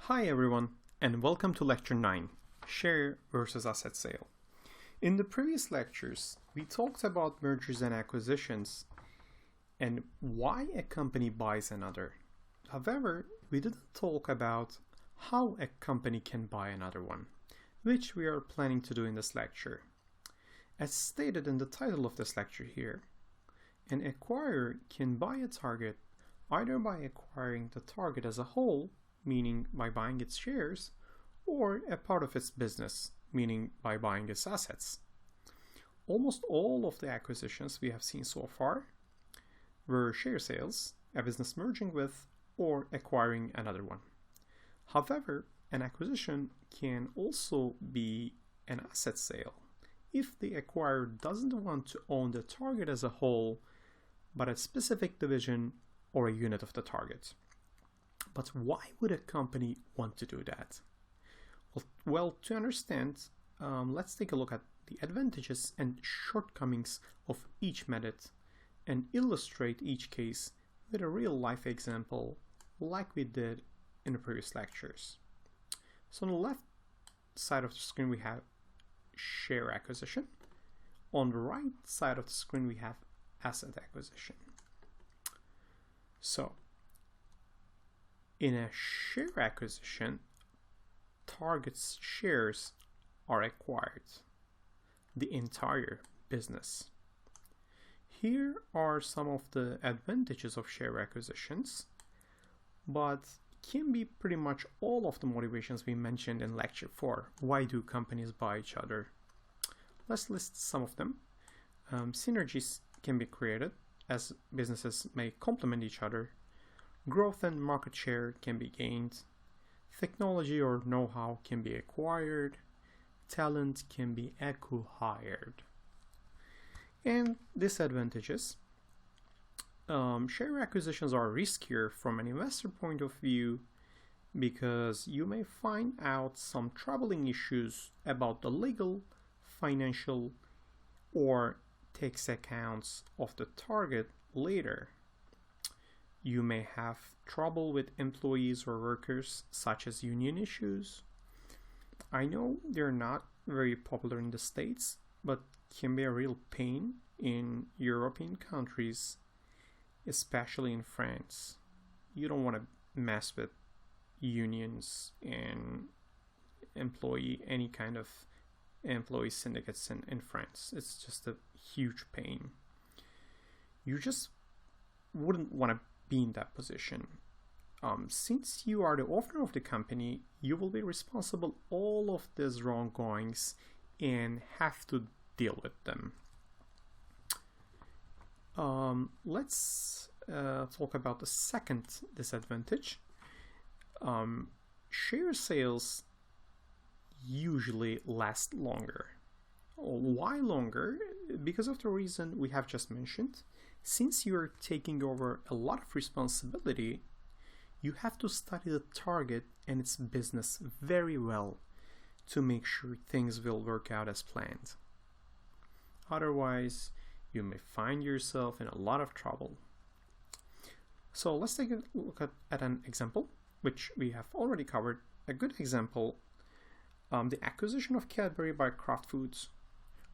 Hi everyone, and welcome to Lecture 9, Share versus Asset Sale. In the previous lectures, we talked about mergers and acquisitions and why a company buys another. However, we didn't talk about how a company can buy another one, which we are planning to do in this lecture. As stated in the title of this lecture here, an acquirer can buy a target either by acquiring the target as a whole, meaning by buying its shares, or a part of its business, meaning by buying its assets. Almost all of the acquisitions we have seen so far were share sales, a business merging with, or acquiring another one. However, an acquisition can also be an asset sale if the acquirer doesn't want to own the target as a whole, but a specific division or a unit of the target. But why would a company want to do that? Well, to understand, let's take a look at the advantages and shortcomings of each method and illustrate each case with a real-life example like we did in the previous lectures. So on the left side of the screen we have share acquisition. On the right side of the screen we have asset acquisition. So in a share acquisition, target's shares are acquired, the entire business. Here are some of the advantages of share acquisitions, but can be pretty much all of the motivations we mentioned in lecture 4. Why do companies buy each other? Let's list some of them. Synergies can be created as businesses may complement each other. Growth and market share can be gained. Technology or know-how can be acquired. Talent can be acqui-hired. And disadvantages. Share acquisitions are riskier from an investor point of view because you may find out some troubling issues about the legal, financial, or tax accounts of the target later. You may have trouble with employees or workers, such as union issues. I know they're not very popular in the States, but can be a real pain in European countries, especially in France. You don't want to mess with unions and any kind of employee syndicates in France. It's just a huge pain. You just wouldn't want to be in that position. Since you are the owner of the company, you will be responsible all of these wronggoings and have to deal with them. Let's talk about the second disadvantage. Share sales usually last longer. Why longer? Because of the reason we have just mentioned. Since you're taking over a lot of responsibility, you have to study the target and its business very well to make sure things will work out as planned. Otherwise, you may find yourself in a lot of trouble. So let's take a look at an example, which we have already covered. A good example, the acquisition of Cadbury by Kraft Foods.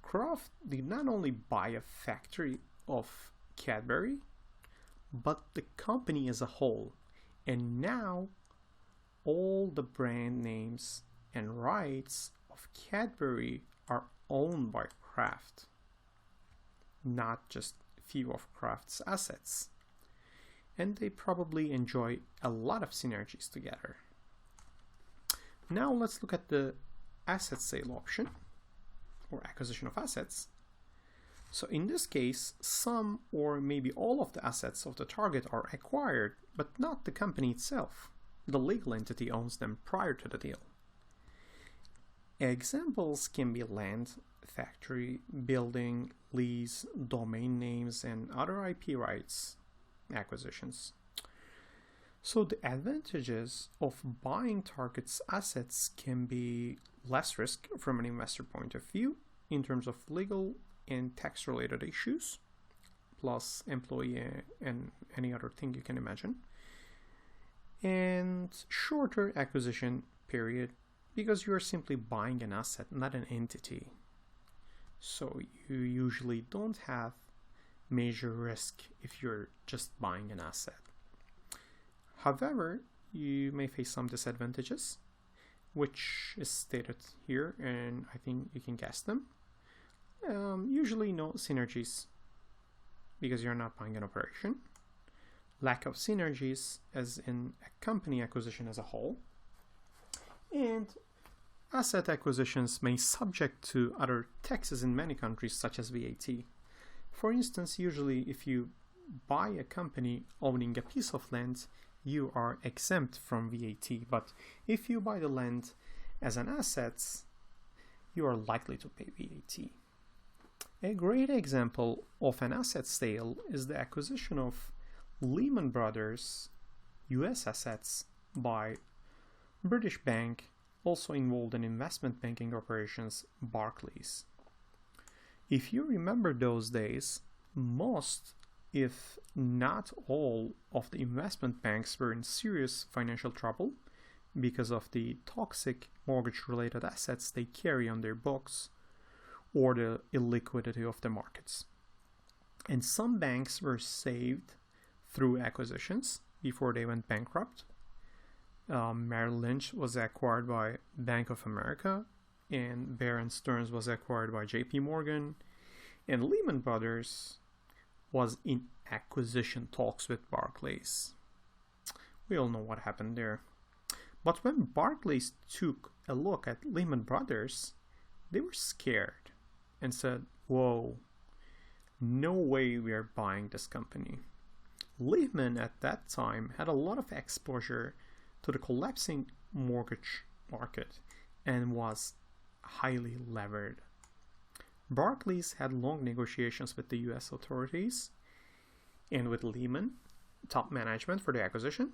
Kraft did not only buy a factory of Cadbury, but the company as a whole, and now all the brand names and rights of Cadbury are owned by Kraft, not just a few of Kraft's assets, and they probably enjoy a lot of synergies together. Now let's look at the asset sale option or acquisition of assets. So in this case, some or maybe all of the assets of the target are acquired, but not the company itself. The legal entity owns them prior to the deal. Examples can be land, factory, building, lease, domain names, and other IP rights acquisitions. So the advantages of buying target's assets can be less risk from an investor point of view in terms of legal and tax-related issues, plus employee and any other thing you can imagine. and shorter acquisition period because you're simply buying an asset, not an entity. So you usually don't have major risk if you're just buying an asset. However, you may face some disadvantages, which is stated here, and I think you can guess them. Usually no synergies because you're not buying an operation. Lack of synergies as in a company acquisition as a whole. And asset acquisitions may subject to other taxes in many countries such as VAT. For instance, usually if you buy a company owning a piece of land, you are exempt from VAT, but if you buy the land as an asset, you are likely to pay VAT. A great example of an asset sale is the acquisition of Lehman Brothers US assets by British bank also involved in investment banking operations, Barclays. If you remember those days, most, if not all, of the investment banks were in serious financial trouble because of the toxic mortgage-related assets they carry on their books or the illiquidity of the markets. And some banks were saved through acquisitions before they went bankrupt. Merrill Lynch was acquired by Bank of America, and Bear Stearns was acquired by JP Morgan, and Lehman Brothers was in acquisition talks with Barclays. We all know what happened there. But when Barclays took a look at Lehman Brothers, they were scared and said, whoa, no way we are buying this company. Lehman at that time had a lot of exposure to the collapsing mortgage market and was highly levered. Barclays had long negotiations with the US authorities and with Lehman top management for the acquisition.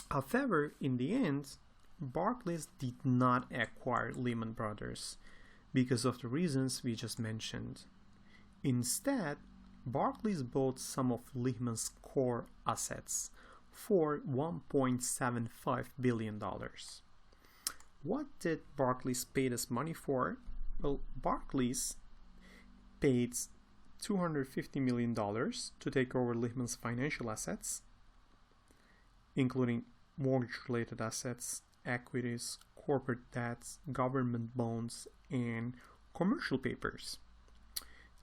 However, in the end, Barclays did not acquire Lehman Brothers because of the reasons we just mentioned. Instead, Barclays bought some of Lehman's core assets for $1.75 billion. What did Barclays pay this money for? Well, Barclays paid $250 million to take over Lehman's financial assets, including mortgage-related assets, equities, corporate debts, government bonds, and commercial papers.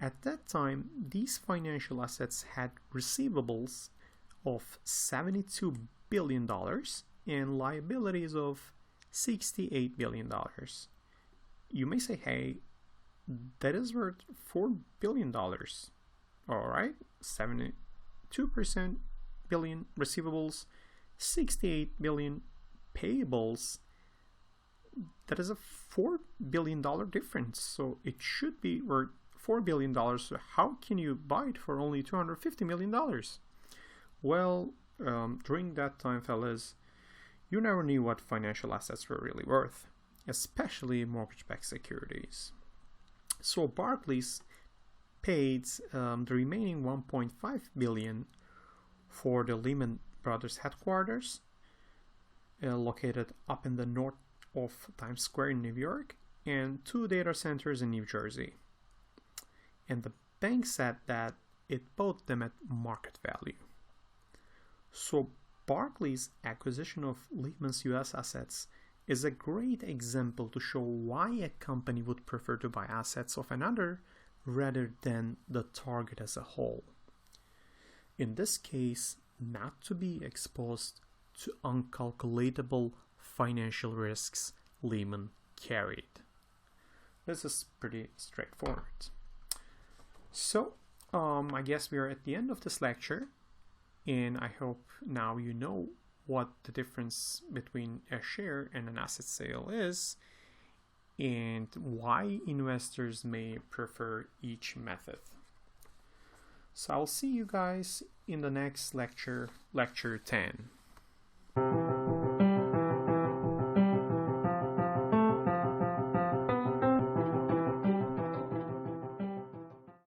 At that time, these financial assets had receivables of $72 billion and liabilities of $68 billion. You may say, hey, that is worth $4 billion. Alright, 72% billion receivables, 68 billion payables. That is a $4 billion difference. So it should be worth $4 billion. So how can you buy it for only $250 million? Well, during that time, fellas, you never knew what financial assets were really worth, especially mortgage-backed securities. So Barclays paid the remaining $1.5 billion for the Lehman Brothers headquarters, located up in the north of Times Square in New York, and 2 data centers in New Jersey. And the bank said that it bought them at market value. So Barclays' acquisition of Lehman's US assets is a great example to show why a company would prefer to buy assets of another rather than the target as a whole. In this case, not to be exposed to uncalculatable financial risks Lehman carried. This is pretty straightforward. So, I guess we are at the end of this lecture, and I hope now you know what the difference between a share and an asset sale is, and why investors may prefer each method. So I'll see you guys in the next lecture, lecture 10.